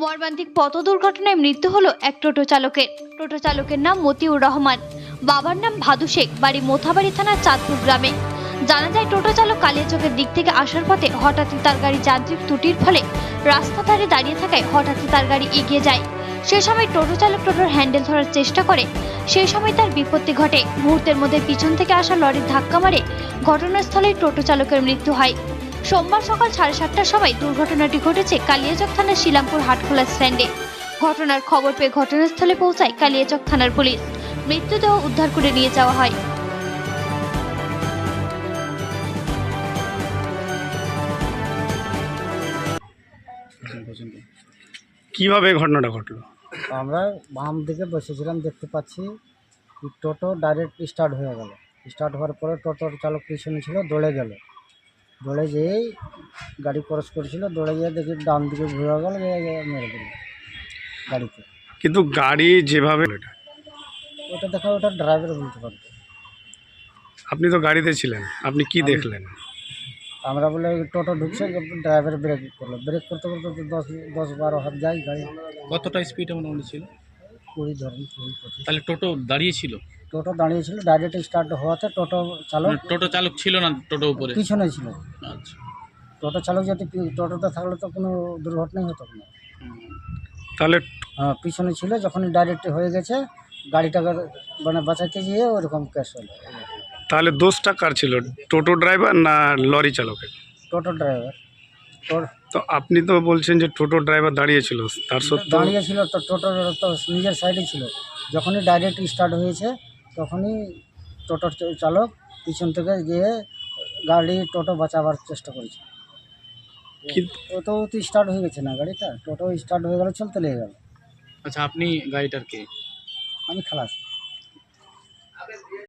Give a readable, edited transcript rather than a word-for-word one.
মর্মান্তিক পথ দুর্ঘটনায় মৃত্যু হলো এক টোটো চালকের। টোটো চালকের নাম মতিউর রহমান, বাবার নাম ভাদু শেখ, বাড়ি মোথাবাড়ি থানার চাঁদপুর গ্রামে। জানা যায় টোটো চালক কালিয়াচকের দিক থেকে আসার পথে হঠাৎই তার গাড়ি যান্ত্রিক ত্রুটির ফলে রাস্তা ধারে দাঁড়িয়ে থাকায় হঠাৎই তার গাড়ি এগিয়ে যায়। সে সময় টোটো চালক টোটোর হ্যান্ডেল ধরার চেষ্টা করে, সেই সময় তার বিপত্তি ঘটে। মুহূর্তের মধ্যে পিছন থেকে আসা লরির ধাক্কা মারে ঘটনাস্থলেই টোটো চালকের মৃত্যু হয়। সোমবার সকাল 7:30টার সময় দুর্ঘটনাটি ঘটেছে কালিয়াচক থানার শিলামপুর হাটখোলা স্ট্যান্ডে। ঘটনার খবর পেয়ে ঘটনাস্থলে পৌঁছায় কালিয়াচক থানার পুলিশ। মৃতদেহ উদ্ধার করে নিয়ে যাওয়া হয়। কিভাবে ঘটনাটা ঘটলো? আমরা বাম দিকে বসেছিলাম, দেখতে পাচ্ছি কি টোটো ডাইরেক্ট স্টার্ট হয়ে গেল। স্টার্ট হওয়ার পরে টোটোর চালক পিছনে ছিল, দৌড়ে গেল। দৌড়ে যেয়েই গাড়ি ক্রস করেছিল, দৌড়ে গিয়ে দেখি ডান দিকে ঘুরে গেল, মেরে দিল গাড়িতে। কিন্তু গাড়ি যেভাবে ওটা দেখা ওটা ড্রাইভার বলতে পারবে। আপনি তো গাড়িতে ছিলেন, আপনি কি দেখলেন? আমরা বলে টোটো ঢুকছে, ড্রাইভার ব্রেক করলো। ব্রেক করতে করতে তো 10-12 হাত যায় গাড়ি। কতটা স্পিডে মোটামুটি ছিল? 20 ধরেন, 20-25। তাহলে টোটো দাঁড়িয়ে ছিল? টোটো দাঁড়িয়েছিল, ডাইরেক্ট স্টার্ট হওয়াতে টোটো চালক টোটো চালক ছিল না টোটো উপরে? পিছনে ছিল। আচ্ছা। টোটো চালক যদি টোটোতে থাকলে তো কোনো দুর্ঘটনাই হতো না। তাহলে হ্যাঁ, পিছনে ছিল, যখনই ডাইরেক্ট হয়ে গেছে গাড়িটাকে মানে বাঁচাতে গিয়ে ওরকম কেস হলো। তাহলে দোষটা কার ছিল, টোটো ড্রাইভার না লরি চালকের? টোটো ড্রাইভার তো আপনি তো বলছেন যে টোটো ড্রাইভার দাঁড়িয়ে ছিল, তার সত্ত্বেও দাঁড়িয়ে ছিল, তো টোটোর তো নিজের সাইডে ছিল। যখনই ডাইরেক্ট স্টার্ট হয়েছে তখনই টোটোর চালক পিছন থেকে গিয়ে গাড়ি টোটো বাঁচাবার চেষ্টা করেছে। কিন্তু টোটো তো স্টার্ট হয়ে গেছে না, গাড়িটা টোটো স্টার্ট হয়ে গেল, চলতে লেগে গেল। আচ্ছা, আপনি গাড়িটার কে? আমি খালাস।